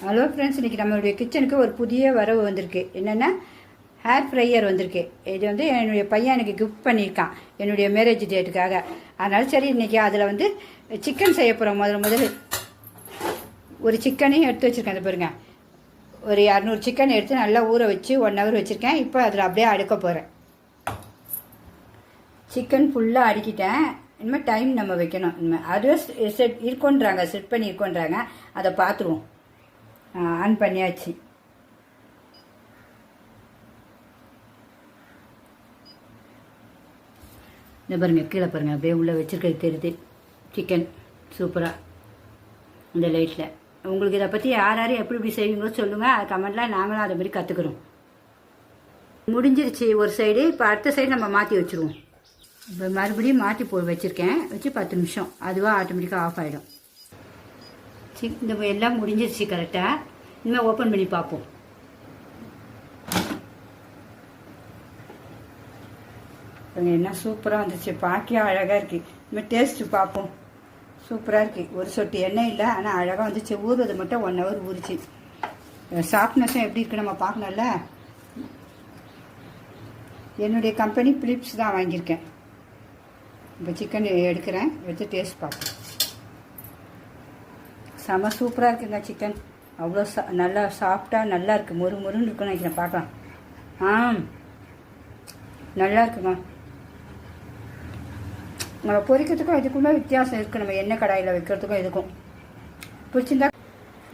Hello friends, இன்றைக்கி நம்மளுடைய கிச்சனுக்கு ஒரு புதிய வரவு வந்திருக்கு. என்னென்னா ஹேர் ஃப்ரையர் வந்திருக்கு. இது வந்து என்னுடைய பையன் எனக்கு கிஃப்ட் பண்ணியிருக்கான் என்னுடைய மேரேஜ் டேட்டுக்காக. அதனால சரி இன்றைக்கி அதில் வந்து சிக்கன் செய்ய போகிறோம். முதல்ல ஒரு சிக்கனையும் எடுத்து வச்சுருக்கேன். அது பாருங்கள், ஒரு 200 சிக்கன் எடுத்து நல்லா ஊற வச்சு 1 ஹவர் வச்சுருக்கேன். இப்போ அதில் அப்படியே அடுக்க போகிறேன். சிக்கன் ஃபுல்லாக அடுக்கிட்டேன். இனிமேல் டைம் நம்ம வைக்கணும். இனிமேல் அதுவும் செட் இருக்கோன்றாங்க, செட் பண்ணி இருக்கோன்றாங்க. அதை பார்த்துருவோம். ஆன் பண்ணியாச்சு. இந்த பாருங்கள், கீழே பாருங்கள், அப்படியே உள்ளே வச்சுருக்கிறது தெரியுது சிக்கன். சூப்பராக இந்த லைட்டில். உங்களுக்கு இதை பற்றி யார் எப்படி இப்படி செய்வீங்களோ சொல்லுங்கள். அது கமெண்ட்டில் நாங்களும் அதை மாதிரி கற்றுக்குறோம். முடிஞ்சிருச்சு ஒரு சைடு. இப்போ அடுத்த சைடு நம்ம மாற்றி வச்சுருவோம். இப்போ மறுபடியும் மாற்றி வச்சுருக்கேன். வச்சு 10 நிமிஷம் அதுவாக ஆட்டோமேட்டிக்காக ஆஃப் ஆகிடும். இந்த எல்லாம் முடிஞ்சிருச்சு கரெக்டாக. இனிமேல் ஓப்பன் பண்ணி பார்ப்போம். என்ன சூப்பராக வந்துச்சு, பார்க்க அழகாக இருக்குது. இனிமேல் டேஸ்ட்டு பார்ப்போம். சூப்பராக இருக்குது. ஒரு சொட்டு எண்ணெய் இல்லை, ஆனால் அழகாக வந்துச்சு. ஊறுறது மட்டும் 1 ஹவர் ஊறிச்சு. சாஃப்ட்னஸும் எப்படி இருக்குது நம்ம பார்க்கணும்ல. என்னுடைய கம்பெனி பிலிப்ஸ் தான் வாங்கியிருக்கேன். இப்போ சிக்கன் எடுக்கிறேன், எடுத்து டேஸ்ட் பார்ப்போம். செம சூப்பராக இருக்குங்க சிக்கன். அவ்வளோ நல்லா சாஃப்டாக நல்லா இருக்குது. மொறுன்னு இருக்குன்னு நினைக்கிறேன். பார்க்கலாம். நல்லா இருக்குங்க. நம்ம பொரிக்கிறதுக்கும் இதுக்குமே வித்தியாசம் இருக்குது. நம்ம எண்ணெய் கடாயில் வைக்கிறதுக்கும் இதுக்கும் பிடிச்சிருந்தா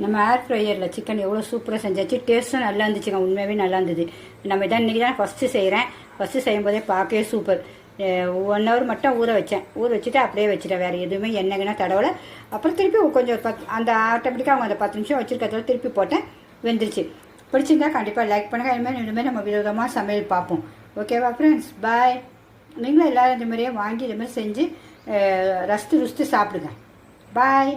நம்ம ஏர் ஃப்ரையரில் சிக்கன் எவ்வளோ சூப்பராக செஞ்சாச்சு. டேஸ்ட்டும் நல்லா இருந்துச்சுங்க. உண்மையாகவே நல்லா இருந்தது. நம்ம இதான் இன்றைக்கி தான் ஃபஸ்ட்டு செய்கிறேன். ஃபஸ்ட்டு செய்யும்போதே பார்க்கவே சூப்பர். 1 ஹவர் மட்டும் ஊற வச்சேன். ஊற வச்சுட்டு அப்படியே வச்சுட்டேன். வேறு எதுவுமே எண்ணெய்னா தடவை. அப்புறம் திருப்பி கொஞ்சம் அந்த ஆட்டோமேட்டிக்காக அவங்க அந்த 10 நிமிஷம் வச்சுருக்கிறதோட திருப்பி போட்டேன். வெந்துருச்சு. பிடிச்சிருந்தா கண்டிப்பாக லைக் பண்ணுங்கள். இனிமேல் நம்ம விதவிதமாக சமையல் பார்ப்போம். ஓகேவா ஃப்ரெண்ட்ஸ்? பாய். நீங்களும் எல்லோரும் இந்த மாதிரியே வாங்கி இது மாதிரி செஞ்சு ரசித்து ருசித்து சாப்பிடுங்க. பாய்.